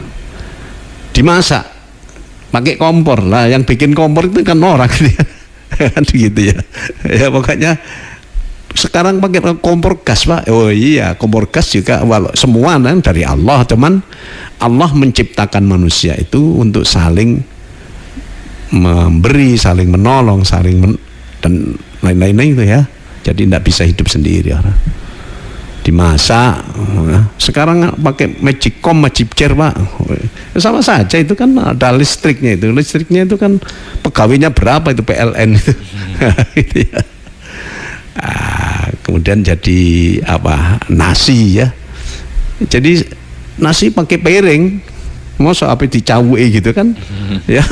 Dimasak pakai kompor lah, yang bikin kompor itu kan orang kan gitu ya. Ya pokoknya sekarang pakai kompor gas Pak. Oh iya, kompor gas juga semua kan dari Allah, cuman Allah menciptakan manusia itu untuk saling memberi, saling menolong, dan lain-lain itu ya. Jadi tidak bisa hidup sendiri orang. Dimasak. Sekarang pakai magicom, magicchair Pak. Sama saja itu kan ada listriknya itu. Listriknya itu kan pegawainya berapa itu, PLN itu. Gitu ya. Kemudian jadi apa, nasi ya. Jadi nasi pakai piring, masa apa dicawui gitu kan. Ya.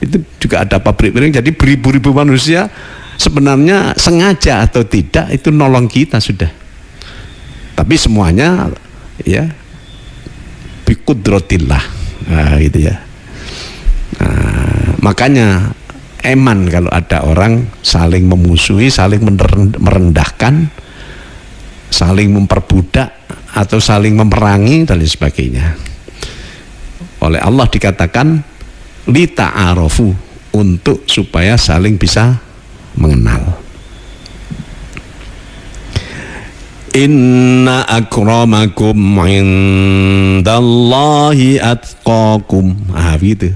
Itu juga ada pabrik piring. Jadi beribu-ribu manusia sebenarnya sengaja atau tidak itu nolong kita sudah. Tapi semuanya ya biqudratillah. Nah, gitu ya. Nah, makanya eman kalau ada orang saling memusuhi, saling merendahkan, saling memperbudak atau saling memerangi dan lain sebagainya. Oleh Allah dikatakan lita'arofu, untuk supaya saling bisa mengenal. Inna akramakum indallahi atqakum. Gitu.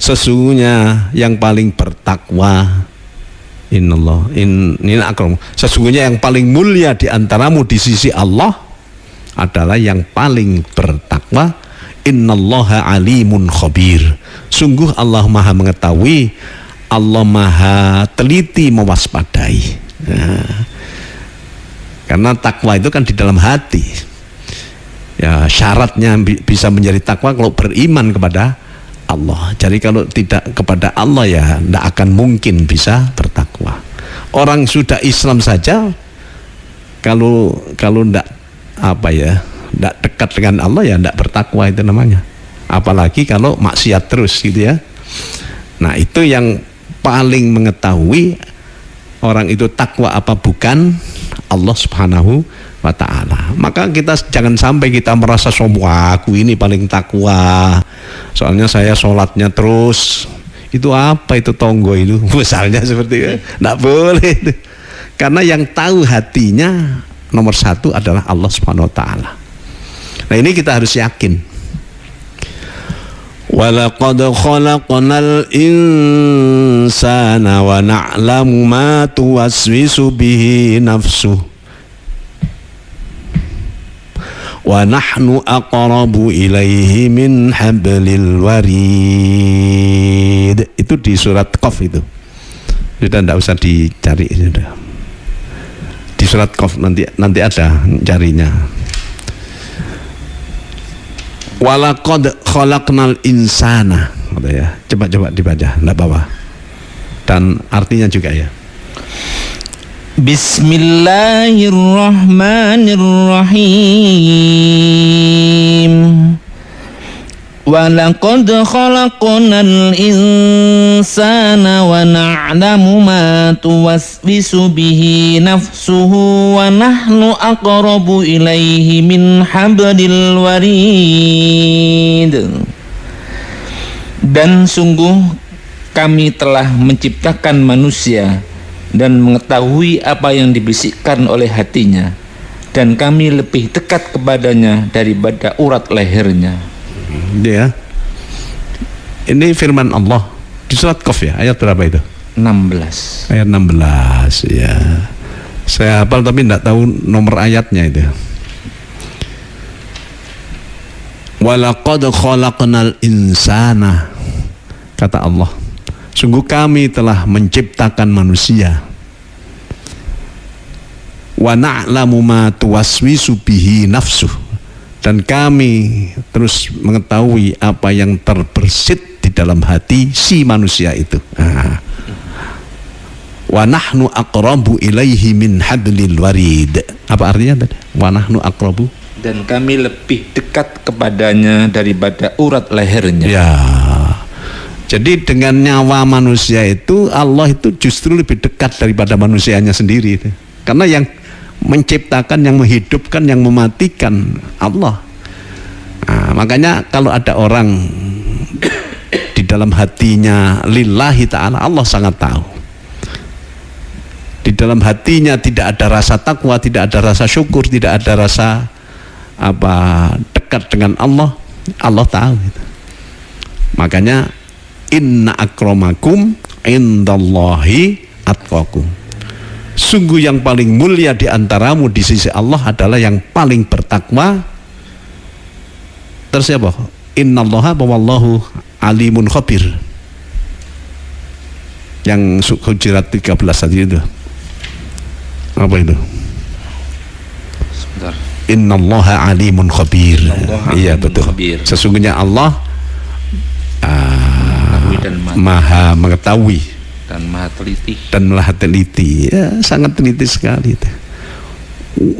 Sesungguhnya yang paling bertakwa, inna akram, sesungguhnya yang paling mulia di antaramu di sisi Allah adalah yang paling bertakwa. Innallaha alimun khabir. Sungguh Allah maha mengetahui, Allah maha teliti mewaspadai. Nah, karena takwa itu kan di dalam hati ya, syaratnya bisa menjadi takwa kalau beriman kepada Allah. Jadi kalau tidak kepada Allah ya tidak akan mungkin bisa bertakwa. Orang sudah Islam saja kalau tidak apa ya, tidak dekat dengan Allah ya tidak bertakwa itu namanya. Apalagi kalau maksiat terus gitu ya. Nah itu yang paling mengetahui orang itu takwa apa bukan, Allah Subhanahu wa ta'ala. Maka kita jangan sampai kita merasa sombong, aku ini paling takwa, soalnya saya sholatnya terus. Itu apa itu tonggo itu misalnya seperti itu. Tidak boleh itu. Karena yang tahu hatinya nomor satu adalah Allah Subhanahu wa ta'ala. Nah ini kita harus yakin. Walaqad khalaqnal insana wa na'lamu ma tuwaswisu bihi nafsuh wa nahnu aqrabu ilaihi min hablil warid. Itu di surat Qaf itu. Sudah tidak usah dicari, sudah. Di surat Qaf nanti ada carinya. Walaqad khalaqnal insana. Ya, coba dibaca, enggak apa-apa. Dan artinya juga ya. Bismillahirrahmanirrahim. Walaqad khalaqnal insana wa na'lamu ma tuwaswisu bihi nafsuhu wa nahnu aqrabu ilaihi min hablil warid. Dan sungguh kami telah menciptakan manusia dan mengetahui apa yang dibisikkan oleh hatinya, dan kami lebih dekat kepadanya daripada urat lehernya. Ya. Ini firman Allah di surat Qaf ya, ayat berapa itu? 16. Ayat 16 ya. Saya hafal tapi tidak tahu nomor ayatnya itu. Walaqad khalaqnal insana, kata Allah, sungguh kami telah menciptakan manusia. Wa na'lamu ma tuwaswisu bihi nafsuh, dan kami terus mengetahui apa yang terbersit di dalam hati si manusia itu. Wa nahnu aqrabu ilaihi min hablil warid. Apa artinya tadi? Wa nahnu aqrabu, dan kami lebih dekat kepadanya daripada urat lehernya. Ya. Jadi dengan nyawa manusia itu, Allah itu justru lebih dekat daripada manusianya sendiri itu. Karena yang menciptakan, yang menghidupkan, yang mematikan Allah. Nah, makanya kalau ada orang di dalam hatinya lillahi ta'ala, Allah sangat tahu. Di dalam hatinya tidak ada rasa takwa, tidak ada rasa syukur, tidak ada rasa dekat dengan Allah, Allah tahu itu. Makanya inna akramakum indallahi atqakum, sungguh yang paling mulia di antaramu di sisi Allah adalah yang paling bertakwa. Terus apa? Innallaha wallahu alimun khabir, yang Hujurat 13 tadi itu. Apa itu? Sebentar. Innallaha alimun khabir. Iya betul. Khabir. Sesungguhnya Allah maha mengetahui dan maha teliti. Ya, sangat teliti sekali itu.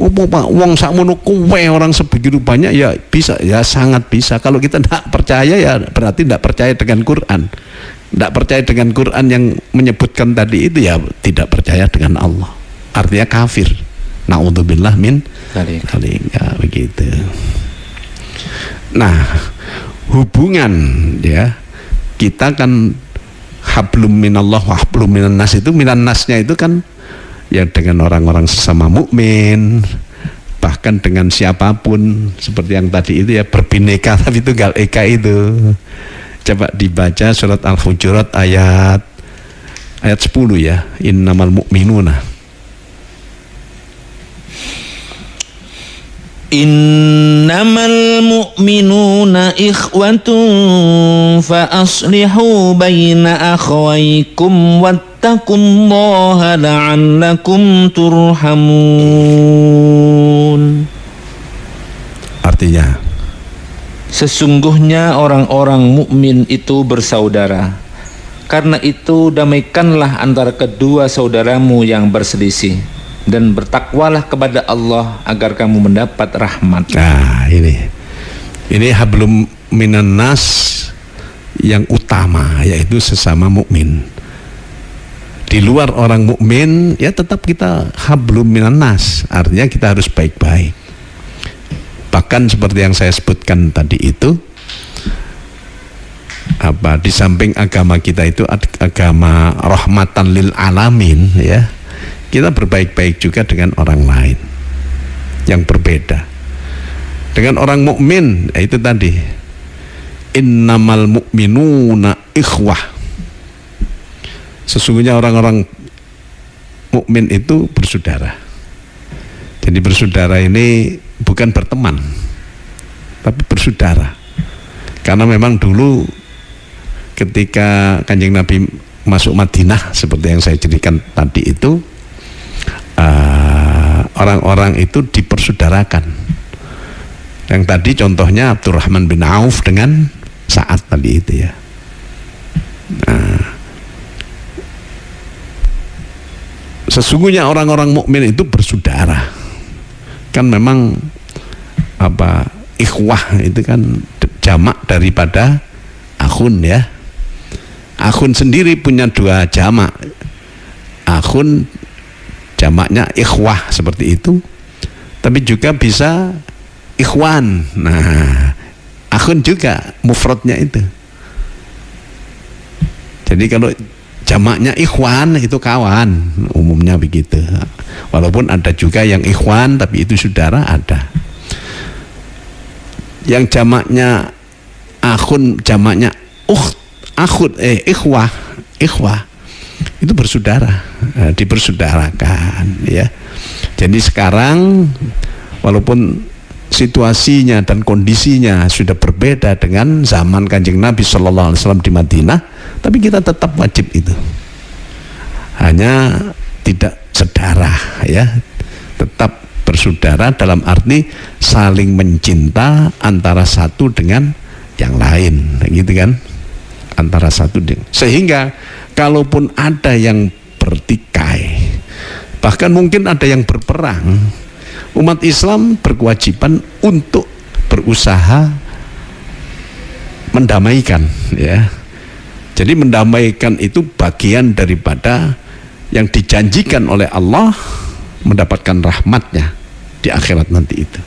Wong sakmono kowe orang sebegitu banyak ya bisa, ya sangat bisa. Kalau kita tidak percaya ya berarti tidak percaya dengan Quran. Tidak percaya dengan Quran yang menyebutkan tadi itu ya tidak percaya dengan Allah. Artinya kafir. Na'udzubillah min dzalik. Ya begitu. Nah, hubungan ya kita kan hablum minallah wa hablum minan nas, itu minan nasnya itu kan ya dengan orang-orang sesama mukmin, bahkan dengan siapapun, seperti yang tadi itu ya berbineka tapi tunggal eka itu. Coba dibaca surat Al-Hujurat ayat 10 ya, innamal mu'minuna. Innamal mu'minuna ikhwatun fa aslihu baina akhawaykum wattaqullaha la'allakum turhamun. Artinya, sesungguhnya orang-orang mukmin itu bersaudara. Karena itu damaikanlah antara kedua saudaramu yang berselisih, dan bertakwalah kepada Allah agar kamu mendapat rahmat. Nah, ini hablum minan nas yang utama, yaitu sesama mukmin. Di luar orang mukmin ya tetap kita hablum minan nas, artinya kita harus baik-baik. Bahkan seperti yang saya sebutkan tadi itu, di samping agama kita itu agama rahmatan lil alamin ya, kita berbaik-baik juga dengan orang lain yang berbeda. Dengan orang mukmin itu tadi, innamal mu'minuna ikhwah, sesungguhnya orang-orang mukmin itu bersaudara. Jadi bersaudara ini bukan berteman, tapi bersaudara. Karena memang dulu ketika Kanjeng Nabi masuk Madinah, seperti yang saya ceritakan tadi itu, orang-orang itu dipersaudarakan. Yang tadi contohnya Abdurrahman bin Auf dengan Sa'ad tadi itu ya. Sesungguhnya orang-orang mukmin itu bersaudara. Kan memang ikhwah itu kan jamak daripada akhun ya. Akhun sendiri punya 2 jamak. Akhun jamaknya ikhwah seperti itu, tapi juga bisa ikhwan. Nah, akhun juga mufradnya itu. Jadi kalau jamaknya ikhwan itu kawan, umumnya begitu. Walaupun ada juga yang ikhwan tapi itu saudara, ada. Yang jamaknya akhun, jamaknya ikhwah itu bersaudara, dipersaudarakan ya. Jadi sekarang walaupun situasinya dan kondisinya sudah berbeda dengan zaman Kanjeng Nabi Sallallahu Alaihi Wasallam di Madinah, tapi kita tetap wajib itu. Hanya tidak sedarah ya, tetap bersaudara dalam arti saling mencinta antara satu dengan yang lain, gitu kan? Antara satu dengan, sehingga kalaupun ada yang bertikai, bahkan mungkin ada yang berperang, umat Islam berkewajiban untuk berusaha mendamaikan ya. Jadi mendamaikan itu bagian daripada yang dijanjikan oleh Allah, mendapatkan rahmatnya di akhirat nanti itu.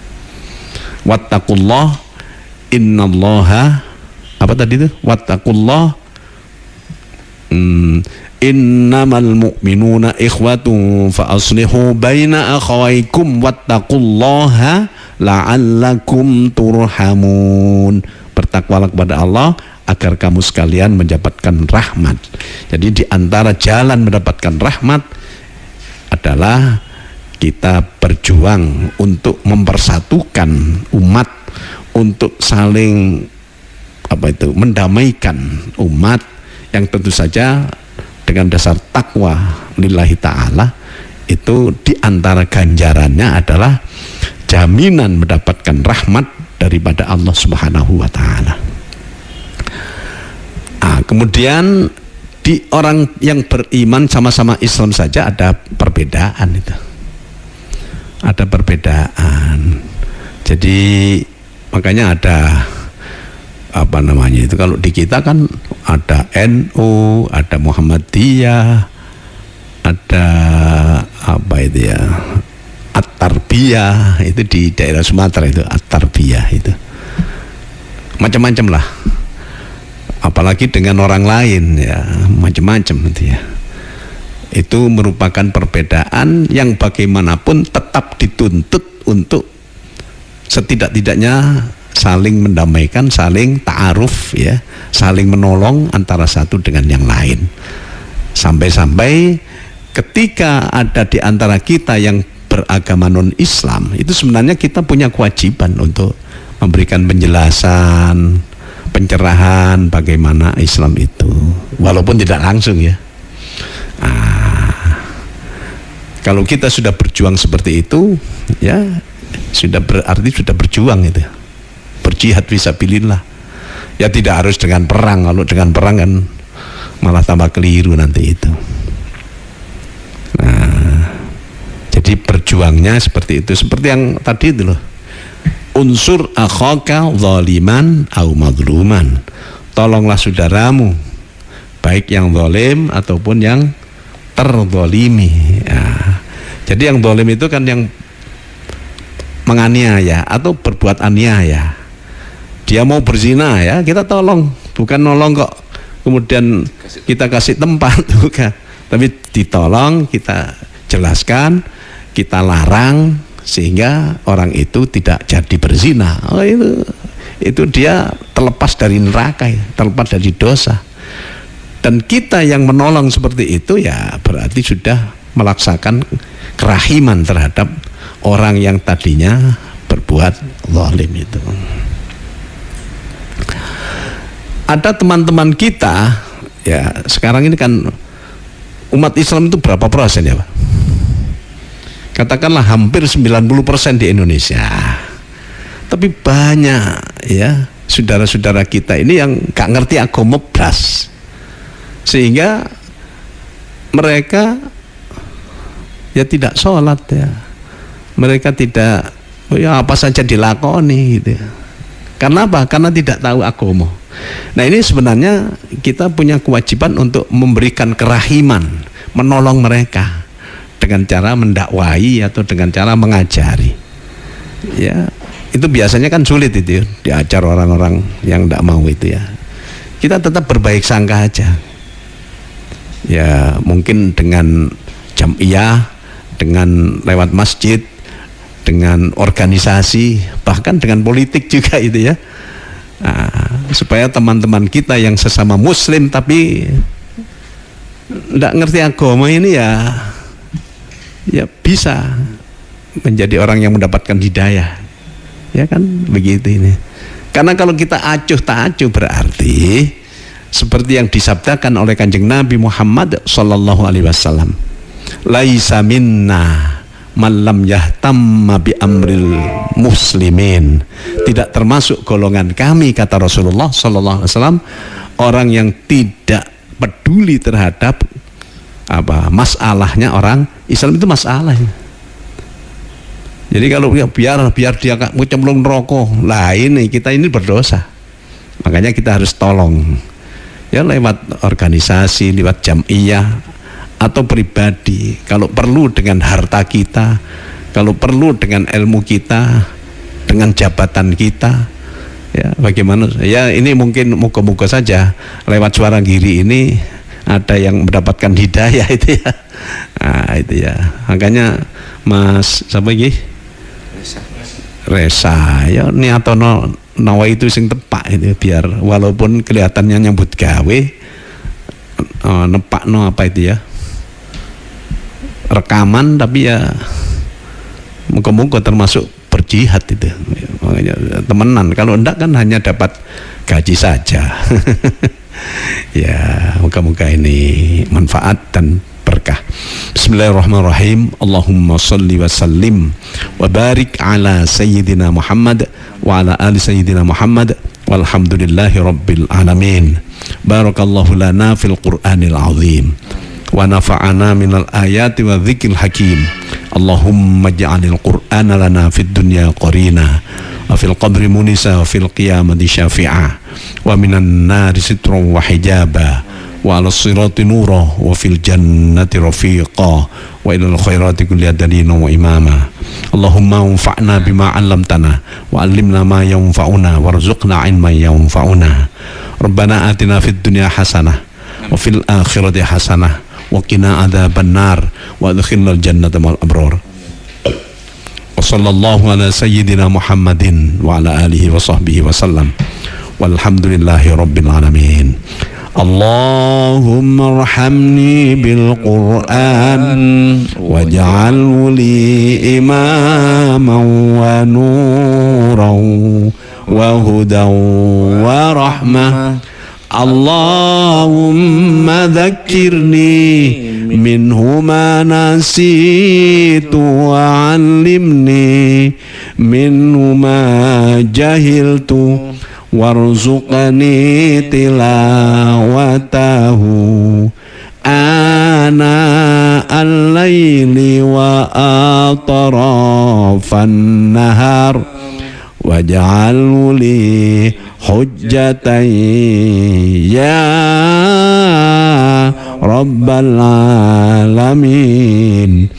Wattaqullah innallaha, apa tadi itu? Wattaqullah innamal mu'minuna ikhwatun fa aslihu baina akhawaykum wattaqullaha la'allakum turhamun. Bertakwalah kepada Allah agar kamu sekalian mendapatkan rahmat. Jadi di antara jalan mendapatkan rahmat adalah kita berjuang untuk mempersatukan umat, untuk saling mendamaikan umat, yang tentu saja dengan dasar takwa lillahi ta'ala. Itu diantara ganjarannya adalah jaminan mendapatkan rahmat daripada Allah Subhanahu wa ta'ala. Kemudian di orang yang beriman sama-sama Islam saja ada perbedaan itu. Ada perbedaan. Jadi makanya ada itu, kalau di kita kan ada NU, ada Muhammadiyah, ada At-Tarbiyah, itu di daerah Sumatera itu At-Tarbiyah itu. Macam-macam lah. Apalagi dengan orang lain ya, macam-macam itu ya. Itu merupakan perbedaan yang bagaimanapun tetap dituntut untuk setidak-tidaknya saling mendamaikan, saling ta'aruf ya, saling menolong antara satu dengan yang lain. Sampai-sampai ketika ada di antara kita yang beragama non-Islam, itu sebenarnya kita punya kewajiban untuk memberikan penjelasan, pencerahan bagaimana Islam itu, walaupun tidak langsung ya. Kalau kita sudah berjuang seperti itu ya, sudah berarti sudah berjuang itu, berjihad fisabilillah ya. Tidak harus dengan perang, kalau dengan perang kan malah tambah keliru nanti itu. Jadi berjuangnya seperti itu, seperti yang tadi itu loh, unsur akhaka zaliman au madluman, tolonglah saudaramu baik yang zalim ataupun yang terzalimi ya. Jadi yang zalim itu kan yang menganiaya atau berbuat aniaya. Dia mau berzina ya, kita tolong, bukan nolong kok kemudian kita kasih tempat, bukan, tapi ditolong, kita jelaskan, kita larang sehingga orang itu tidak jadi berzina. Itu dia terlepas dari neraka, terlepas dari dosa. Dan kita yang menolong seperti itu ya berarti sudah melaksanakan kerahiman terhadap orang yang tadinya berbuat zalim itu. Ada teman-teman kita ya, sekarang ini kan umat Islam itu berapa persen ya Pak? Katakanlah hampir 90% di Indonesia. Tapi banyak ya saudara-saudara kita ini yang gak ngerti agama blas, sehingga mereka ya tidak sholat ya, mereka tidak ya apa saja dilakoni gitu. Karena apa? Karena tidak tahu agama. Nah, ini sebenarnya kita punya kewajiban untuk memberikan kerahiman, menolong mereka dengan cara mendakwai atau dengan cara mengajari. Ya, itu biasanya kan sulit itu ya, diajar orang-orang yang tidak mau itu ya. Kita tetap berbaik sangka aja. Ya, mungkin dengan jam'iyah, dengan lewat masjid, dengan organisasi, bahkan dengan politik juga itu ya. Nah, supaya teman-teman kita yang sesama muslim tapi tidak ngerti agama ini ya bisa menjadi orang yang mendapatkan hidayah, ya kan begitu ini. Karena kalau kita acuh tak acuh berarti seperti yang disabdakan oleh Kanjeng Nabi Muhammad sallallahu alaihi wasallam, laisa minna man lam yahtamma bi amril muslimin. Tidak termasuk golongan kami, kata Rasulullah sallallahu alaihi wasallam, orang yang tidak peduli terhadap masalahnya orang Islam. Itu masalahnya. Jadi kalau biar dia mau cemplung neraka, lah ini kita ini berdosa. Makanya kita harus tolong ya, lewat organisasi, lewat jam'iyah atau pribadi, kalau perlu dengan harta kita, kalau perlu dengan ilmu kita, dengan jabatan kita, ya bagaimana ya. Ini mungkin moga-moga saja lewat Suara Giri ini ada yang mendapatkan hidayah itu ya. Nah, itu ya, makanya Mas siapa iki? Resa ya niatono nawa itu sing tepak itu, biar walaupun kelihatannya nyambut gawe nepakno apa itu ya, rekaman, tapi ya moga-moga termasuk berjihad itu. Makanya temenan, kalau enggak kan hanya dapat gaji saja. Ya, moga-moga ini manfaat dan berkah. Bismillahirrahmanirrahim. Allahumma salli wa sallim wa barik ala sayyidina Muhammad wa ala ali sayyidina Muhammad walhamdulillahi rabbil alamin. Barakallahu lana fil Qur'anil azim wa nafa'ana minal ayati wa dzikril hakim. Allahumma ja'alil Qur'ana lana fid dunya qarina wa fil qabri munisa wa fil qiyamati syafi'a wa minan nari sitran wa hijaba wa ala sirati nura wa fil jannati rafiqa wa ilal khairati kulli dalina wa imama. Allahumma anfa'na bima 'allamtana wa 'allimna ma yanfa'una warzuqna 'ilman yanfa'una. Rabbana atina fid dunya hasanah wa fil akhirati hasanah wa qina adzaban nar wa adkhilnal jannata ma'al abrar. Wa sallallahu ala sayyidina Muhammadin wa ala alihi wa sahbihi wa sallam. Walhamdulillahi rabbil alamin. Allahumma arhamni bil Qur'an waj'alhu li imaman wa nuran wa hudan wa rahmah. Allahumma dhakkirni minhu ma nasitu wa 'allimni minhu ma jahiltu warzuqni tilawatahu ana al-laili wa atrafan nahar waj'alhu li hujjatan ya rabbal alamin.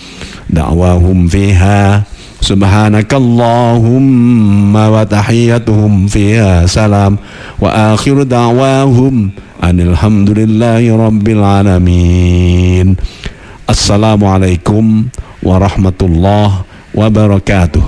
Da'wahum fiha subhanakallahumma wa tahiyyatuhum fiha salam wa akhiru da'wahum anil hamdulillahi rabbil alamin. Assalamualaikum warahmatullahi wabarakatuh.